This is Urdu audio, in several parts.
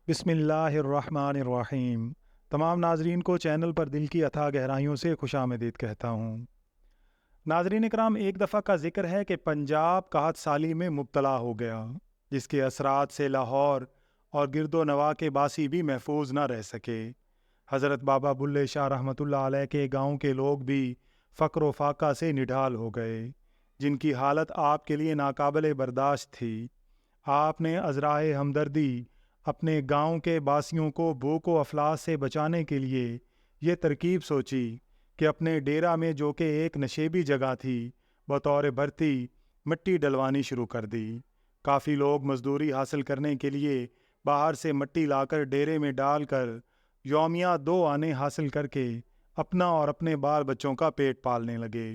بسم اللہ الرحمن الرحیم۔ تمام ناظرین کو چینل پر دل کی اتھاہ گہرائیوں سے خوش آمدید کہتا ہوں۔ ناظرین اکرام، ایک دفعہ کا ذکر ہے کہ پنجاب قحط سالی میں مبتلا ہو گیا، جس کے اثرات سے لاہور اور گرد و نواح کے باسی بھی محفوظ نہ رہ سکے۔ حضرت بابا بلے شاہ رحمۃ اللہ علیہ کے گاؤں کے لوگ بھی فقر و فاقہ سے نڈھال ہو گئے، جن کی حالت آپ کے لیے ناقابل برداشت تھی۔ آپ نے عذرائے ہمدردی اپنے گاؤں کے باسیوں کو بھوک و افلاس سے بچانے کے لیے یہ ترکیب سوچی کہ اپنے ڈیرا میں، جو کہ ایک نشیبی جگہ تھی، بطور بھرتی مٹی ڈلوانی شروع کر دی۔ کافی لوگ مزدوری حاصل کرنے کے لیے باہر سے مٹی لا کر ڈیرے میں ڈال کر یومیہ 2 آنے حاصل کر کے اپنا اور اپنے بال بچوں کا پیٹ پالنے لگے۔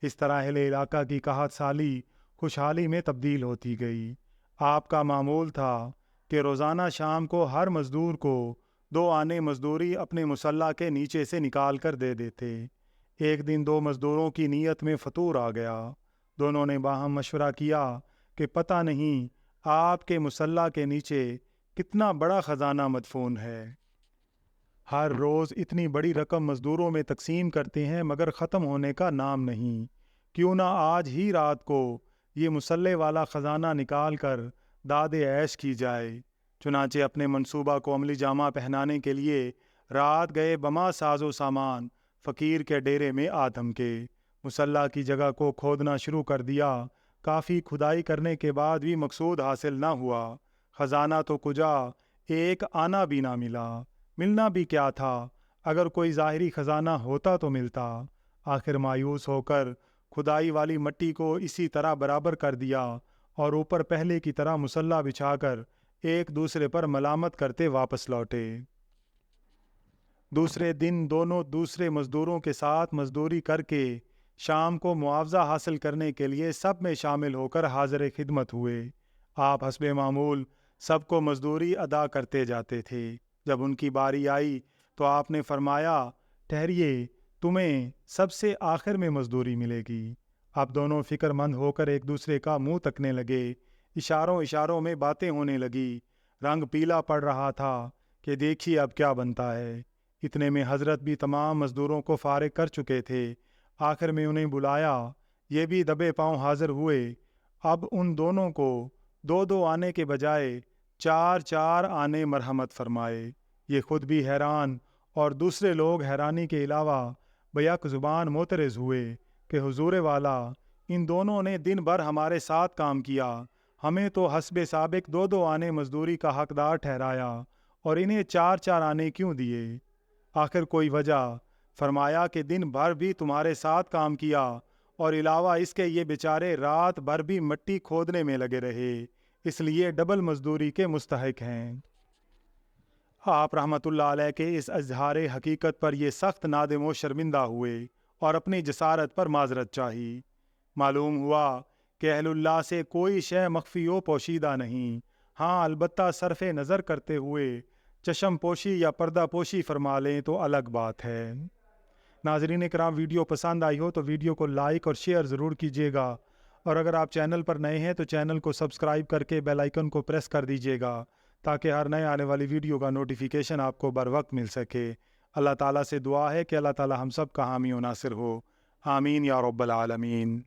اس طرح اہل علاقہ کی قحط سالی خوشحالی میں تبدیل ہوتی گئی۔ آپ کا معمول تھا کہ روزانہ شام کو ہر مزدور کو 2 آنے مزدوری اپنے مسلح کے نیچے سے نکال کر دے دیتے۔ ایک دن 2 مزدوروں کی نیت میں فطور آ گیا۔ دونوں نے باہم مشورہ کیا کہ پتہ نہیں آپ کے مسلح کے نیچے کتنا بڑا خزانہ مدفون ہے۔ ہر روز اتنی بڑی رقم مزدوروں میں تقسیم کرتے ہیں، مگر ختم ہونے کا نام نہیں۔ کیوں نہ آج ہی رات کو یہ مسلح والا خزانہ نکال کر داد عیش کی جائے۔ چنانچہ اپنے منصوبہ کو عملی جامہ پہنانے کے لیے رات گئے بما ساز و سامان فقیر کے ڈیرے میں آ دھمکے۔ مسلح کی جگہ کو کھودنا شروع کر دیا۔ کافی کھدائی کرنے کے بعد بھی مقصود حاصل نہ ہوا۔ خزانہ تو کجا، ایک آنا بھی نہ ملا۔ ملنا بھی کیا تھا، اگر کوئی ظاہری خزانہ ہوتا تو ملتا۔ آخر مایوس ہو کر کھدائی والی مٹی کو اسی طرح برابر کر دیا اور اوپر پہلے کی طرح مسلح بچھا کر ایک دوسرے پر ملامت کرتے واپس لوٹے۔ دوسرے دن دونوں دوسرے مزدوروں کے ساتھ مزدوری کر کے شام کو معاوضہ حاصل کرنے کے لیے سب میں شامل ہو کر حاضر خدمت ہوئے۔ آپ حسب معمول سب کو مزدوری ادا کرتے جاتے تھے۔ جب ان کی باری آئی تو آپ نے فرمایا، ٹھہریے، تمہیں سب سے آخر میں مزدوری ملے گی۔ اب دونوں فکر مند ہو کر ایک دوسرے کا منہ تکنے لگے۔ اشاروں میں باتیں ہونے لگی۔ رنگ پیلا پڑ رہا تھا کہ دیکھیے اب کیا بنتا ہے۔ اتنے میں حضرت بھی تمام مزدوروں کو فارغ کر چکے تھے۔ آخر میں انہیں بلایا، یہ بھی دبے پاؤں حاضر ہوئے۔ اب ان دونوں کو 2 آنے کے بجائے 4 آنے مرحمت فرمائے۔ یہ خود بھی حیران اور دوسرے لوگ حیرانی کے علاوہ بیک زبان معترض ہوئے کہ حضور والا، ان دونوں نے دن بھر ہمارے ساتھ کام کیا، ہمیں تو حسب سابق 2 آنے مزدوری کا حقدار ٹھہرایا، اور انہیں 4 آنے کیوں دیے؟ آخر کوئی وجہ؟ فرمایا کہ دن بھر بھی تمہارے ساتھ کام کیا، اور علاوہ اس کے یہ بیچارے رات بھر بھی مٹی کھودنے میں لگے رہے، اس لیے ڈبل مزدوری کے مستحق ہیں۔ آپ رحمت اللہ علیہ کے اس اظہار حقیقت پر یہ سخت نادم و شرمندہ ہوئے اور اپنی جسارت پر معذرت چاہی۔ معلوم ہوا کہ اہل اللہ سے کوئی شے مخفی و پوشیدہ نہیں، ہاں البتہ صرف نظر کرتے ہوئے چشم پوشی یا پردہ پوشی فرما لیں تو الگ بات ہے۔ ناظرین اکرام، ویڈیو پسند آئی ہو تو ویڈیو کو لائک اور شیئر ضرور کیجیے گا، اور اگر آپ چینل پر نئے ہیں تو چینل کو سبسکرائب کر کے بیل آئیکن کو پریس کر دیجیے گا، تاکہ ہر نئے آنے والی ویڈیو کا نوٹیفیکیشن آپ کو بر وقت مل سکے۔ اللہ تعالیٰ سے دعا ہے کہ اللہ تعالیٰ ہم سب کا حامی و ناصر ہو، آمین یا رب العالمین۔